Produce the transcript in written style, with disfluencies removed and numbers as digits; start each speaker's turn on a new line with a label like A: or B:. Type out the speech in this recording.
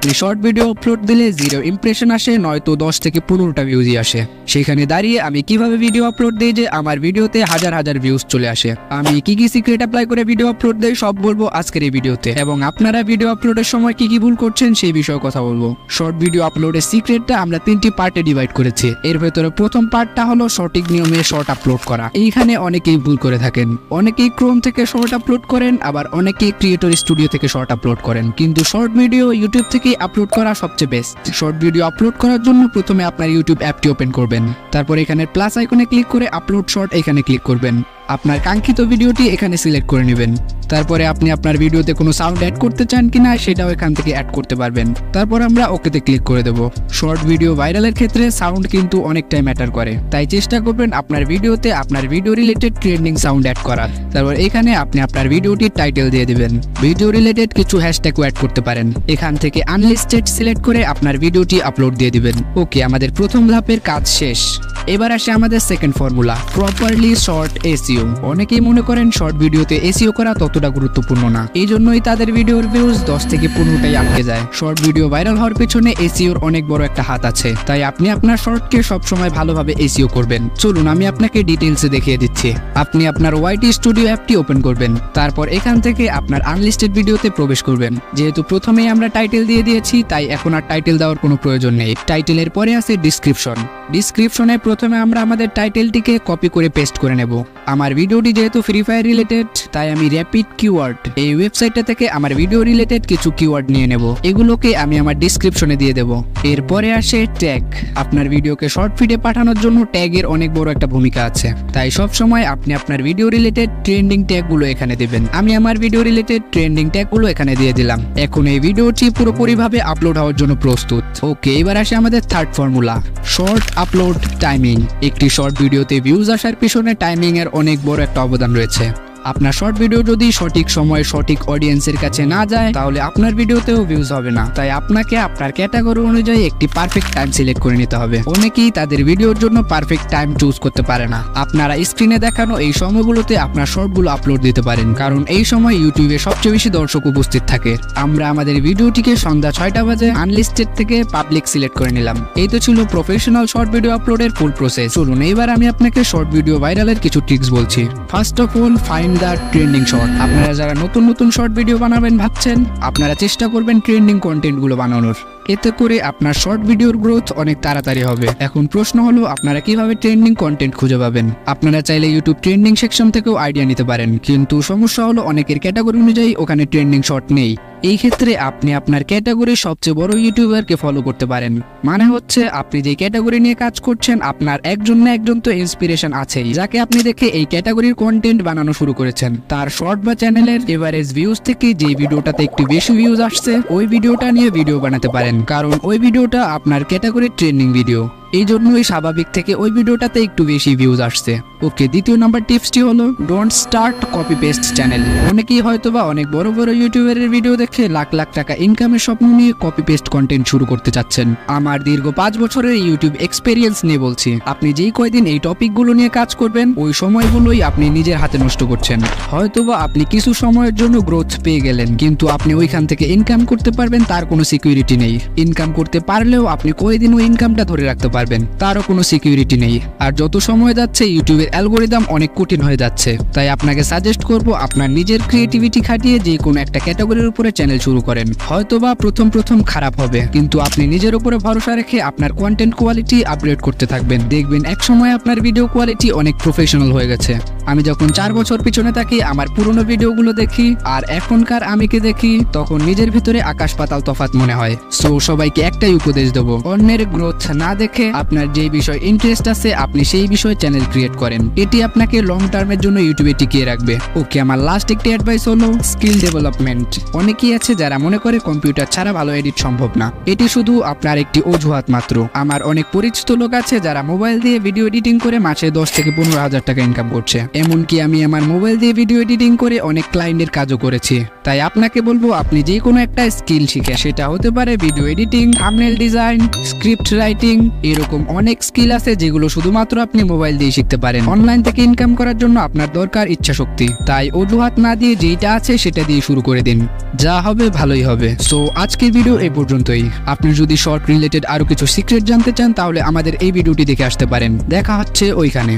A: আপনি short video upload দিলে 0 impression আসে, নয়তো 10 থেকে 15টা ভিউজই আসে। সেখানে দাঁড়িয়ে আমি কিভাবে ভিডিও আপলোড দিই যে আমার ভিডিওতে হাজার হাজার ভিউজ চলে আসে। আমি কি কি সিক্রেট অ্যাপ্লাই করে ভিডিও আপলোড দেই সব বলবো আজকের এই ভিডিওতে, এবং আপনারা ভিডিও আপলোডের সময় কি কি ভুল করছেন সেই বিষয়ে কথা বলবো। শর্ট ভিডিও আপলোডের সিক্রেটটা আমরা 3টি পার্টে ডিভাইড করেছি। এর ভেতরে প্রথম পার্টটা হলো সঠিক নিয়মে শর্ট আপলোড করা। এইখানে অনেকেই ভুল করে থাকেন। অনেকেই ক্রোম থেকে শর্ট আপলোড করেন, আবার অনেকেই ক্রিয়েটর স্টুডিও থেকে শর্ট আপলোড করেন। কিন্তু শর্ট ভিডিও ইউটিউব থেকে আপলোড করা সবচেয়ে বেস্ট। শর্ট ভিডিও আপলোড করার জন্য প্রথমে আপনার ইউটিউব অ্যাপটি ওপেন করবেন, তারপর এখানে প্লাস আইকনে ক্লিক করে আপলোড শর্ট এখানে ক্লিক করবেন। আপনার কাঙ্ক্ষিত ভিডিওটি এখানে সিলেক্ট করে নেবেন। তারপরে আপনি আপনার ভিডিওতে কোনো সাউন্ড অ্যাড করতে চান কিনা সেটাও এখান থেকে অ্যাড করতে পারবেন। তারপর আমরা ওকেতে ক্লিক করে দেব। শর্ট ভিডিও ভাইরালের ক্ষেত্রে সাউন্ড কিন্তু অনেকটাই ম্যাটার করে, তাই চেষ্টা করবেন আপনার ভিডিওতে আপনার video related trending sound add করার। তারপর এখানে আপনি আপনার ভিডিওটির টাইটেল দিয়ে দিবেন। ভিডিও রিলেটেড কিছু হ্যাশট্যাগও অ্যাড করতে পারেন। এখান থেকে আনলিস্টেড সিলেক্ট করে আপনার ভিডিওটি আপলোড দিয়ে দিবেন। ওকে, আমাদের প্রথম ধাপের কাজ শেষ। এবার আসে আমাদের second formula, properly short SEO. অনেকেই মনে করেন শর্ট ভিডিওতে এসইও করা ততটা গুরুত্বপূর্ণ না, এই জন্যই তাদের ভিডিওর ভিউজ 10 থেকে 15টাই আটকে যায়। শর্ট ভিডিও ভাইরাল হওয়ার পেছনে এসইওর অনেক বড় একটা হাত আছে, তাই আপনি আপনার শর্টকে সবসময় ভালোভাবে এসইও করবেন। চলুন আমি আপনাকে ডিটেইলসে দেখিয়ে দিচ্ছি। আপনি আপনার ওয়াইটি স্টুডিও অ্যাপটি ওপেন করবেন, তারপর এখান থেকে আপনার আনলিস্টেড ভিডিওতে প্রবেশ করবেন। যেহেতু প্রথমেই আমরা টাইটেল দিয়ে দিয়েছি, তাই এখন আর টাইটেল দেওয়ার কোনো প্রয়োজন নেই। টাইটেলের পরে আছে ডিসক্রিপশন। ডিসক্রিপশনে প্রথমে আমরা আমাদের টাইটেলটিকে কপি করে পেস্ট করে নেব। আমার ভিডিওটি যেহেতু ফ্রি ফায়ার রিলেটেড, তাই আমি র্যাপিড কিওয়ার্ড এই ওয়েবসাইটটা থেকে আমার ভিডিও রিলেটেড কিছু কিওয়ার্ড নিয়ে নেব। এগুলোকে আমি আমার ডিসক্রিপশনে দিয়ে দেব। এরপরে আসে ট্যাগ। আপনার ভিডিওকে শর্ট ফিডে পাঠানোর জন্য ট্যাগের অনেক বড় একটা ভূমিকা আছে, তাই সব সময় আপনি আপনার ভিডিও রিলেটেড ট্রেন্ডিং ট্যাগগুলো এখানে দিবেন। আমি আমার ভিডিও রিলেটেড ট্রেন্ডিং ট্যাগগুলো এখানে দিয়ে দিলাম। এখন এই ভিডিওটি পুরোপুরিভাবে আপলোড হওয়ার জন্য প্রস্তুত। ওকে, এবার আসে আমাদের third formula, short upload timing. একটি শর্ট ভিডিওতে ভিউজ আসার পিছনে টাইমিং এর অনেক বড় একটা অবদান রয়েছে। আপনার শর্ট ভিডিও যদি সঠিক সময়ে সঠিক অডিয়েন্সের কাছে না যায়, তাহলে আপনার ভিডিওতেও ভিউজ হবে না। তাই আপনাকে আপনার ক্যাটাগরি অনুযায়ী একটি পারফেক্ট টাইম সিলেক্ট করে নিতে হবে। অনেকেই তাদের ভিডিওর জন্য পারফেক্ট টাইম চুজ করতে পারে না। আপনারা স্ক্রিনে দেখানো এই সময়গুলোতে আপনার শর্টগুলো আপলোড দিতে পারেন, কারণ এই সময় ইউটিউবে সবচেয়ে বেশি দর্শক উপস্থিত থাকে। আমরা আমাদের ভিডিওটিকে সন্ধ্যা 6টা বাজে আনলিস্টেড থেকে পাবলিক সিলেক্ট করে নিলাম। এই তো ছিল প্রফেশনাল শর্ট ভিডিও আপলোডের ফুল প্রসেস। চলুন এবার আমি আপনাকে শর্ট ভিডিও ভাইরালের কিছু ট্রিক্স বলছি। First of all, find the trending short. আপনারা যারা নতুন নতুন শর্ট ভিডিও বানাবেন ভাবছেন, আপনারা চেষ্টা করবেন ট্রেন্ডিং কন্টেন্টগুলো বানানোর। এতে করে আপনার শর্ট ভিডিওর গ্রোথ অনেক তাড়াতাড়ি হবে। এখন প্রশ্ন হলো, আপনারা কিভাবে ট্রেন্ডিং কন্টেন্ট খুঁজে পাবেন? আপনারা চাইলে ইউটিউব ট্রেন্ডিং সেকশন থেকেও আইডিয়া নিতে পারেন, কিন্তু সমস্যা হলো অনেকের ক্যাটাগরি অনুযায়ী ওখানে ট্রেন্ডিং শর্ট নেই। এই ক্ষেত্রে আপনি আপনার ক্যাটাগরির সবচেয়ে বড় ইউটিউবারকে ফলো করতে পারেন। মানে হচ্ছে, আপনি যে ক্যাটাগরি নিয়ে কাজ করছেন, আপনার একজন না একজন তো ইন্সপিরেশন আছেই, যাকে আপনি দেখে এই ক্যাটাগরির কন্টেন্ট বানানো শুরু করেছেন। তার শর্ট বা চ্যানেলের এভারেজ ভিউজ থেকে যে ভিডিওটাতে একটু বেশি ভিউজ আসছে, ওই ভিডিওটা নিয়ে ভিডিও বানাতে পারেন, কারণ ওই ভিডিওটা আপনার ক্যাটাগরির ট্রেন্ডিং ভিডিও। এই জন্যই স্বাভাবিক থেকে ওই ভিডিওটাতে একটু বেশি ভিউজ আসছে। ওকে, দ্বিতীয় নাম্বার টিপসটি হলো, don't start copy paste channel. অনেকেই হয়তোবা অনেক বড় বড় ইউটিউবারের ভিডিও দেখে লাখ লাখ টাকা ইনকামের স্বপ্ন নিয়ে কপি পেস্ট কন্টেন্ট শুরু করতে চাচ্ছেন। আমার দীর্ঘ 5 বছরের ইউটিউব এক্সপেরিয়েন্স নিয়ে বলছি, আপনি যেই কয়দিন এই টপিকগুলো নিয়ে কাজ করবেন, ওই সময়গুলোই আপনি নিজের হাতে নষ্ট করছেন। হয়তোবা আপনি কিছু সময়ের জন্য গ্রোথ পেয়ে গেলেন, কিন্তু আপনি ওইখান থেকে ইনকাম করতে পারবেন তার কোনো সিকিউরিটি নেই। ইনকাম করতে পারলেও আপনি কয়দিন ওই ইনকামটা ধরে রাখতে পারবেন তারও কোনো সিকিউরিটি নেই। আর যত সময় যাচ্ছে ইউটিউবের অ্যালগোরিদম অনেক কঠিন হয়ে যাচ্ছে। তাই আপনাকে সাজেস্ট করব, আপনার নিজের ক্রিয়েটিভিটি খাটিয়ে যে কোনো একটা ক্যাটাগরির উপরে চ্যানেল শুরু করেন। হয়তোবা প্রথম খারাপ হবে, কিন্তু আপনি নিজের উপরে ভরসা রেখে আপনার কন্টেন্ট কোয়ালিটি আপগ্রেড করতে থাকবেন। দেখবেন এক সময় আপনার ভিডিও কোয়ালিটি অনেক প্রফেশনাল হয়ে গেছে। আমি যখন 4 বছর পিছনে থাকি, আমার পুরনো ভিডিওগুলো দেখি আর এখনকার আমিকে দেখি, তখন নিজের ভিতরে আকাশ পাতাল তফাৎ মনে হয়। সো সবাইকে একটাই উপদেশ দেব, অন্যের গ্রোথ না দেখে আপনার যে বিষয় ইন্টারেস্ট আছে আপনি সেই বিষয়ে চ্যানেল ক্রিয়েট করেন। এটি আপনাকে লং টার্মের জন্য ইউটিউবে টিকিয়ে রাখবে। ওকে, আমার লাস্ট একটি অ্যাডভাইস হলো স্কিল ডেভেলপমেন্ট। অনেকেই আছে যারা মনে করে কম্পিউটার ছাড়া ভালো এডিট সম্ভব না। এটি শুধু আপনার একটি অজুহাত মাত্র। আমার অনেক পরিচিত লোক আছে যারা মোবাইল দিয়ে ভিডিও এডিটিং করে মাসে 10 থেকে 15 হাজার টাকা ইনকাম করছে। এমনকি আমি আমার মোবাইল দিয়ে ভিডিও এডিটিং করে অনেক ক্লায়েন্টের কাজও করেছি। তাই আপনাকে বলবো আপনি যে কোনো একটা স্কিল শিখে, সেটা হতে পারে video editing, thumbnail design, script writing, এরকম অনেক স্কিল আছে যেগুলো শুধুমাত্র আপনি মোবাইল দিয়ে শিখতে পারেন। অনলাইন থেকে ইনকাম করার জন্য আপনার দরকার ইচ্ছা শক্তি। তাই অজুহাত না দিয়ে যেটা আছে সেটা দিয়ে শুরু করে দিন, যা হবে ভালোই হবে। সো আজকের ভিডিও এই পর্যন্তই। আপনি যদি শর্ট রিলেটেড আরো কিছু সিক্রেট জানতে চান তাহলে আমাদের এই ভিডিওটি দেখে আসতে পারেন। দেখা হচ্ছে ওইখানে।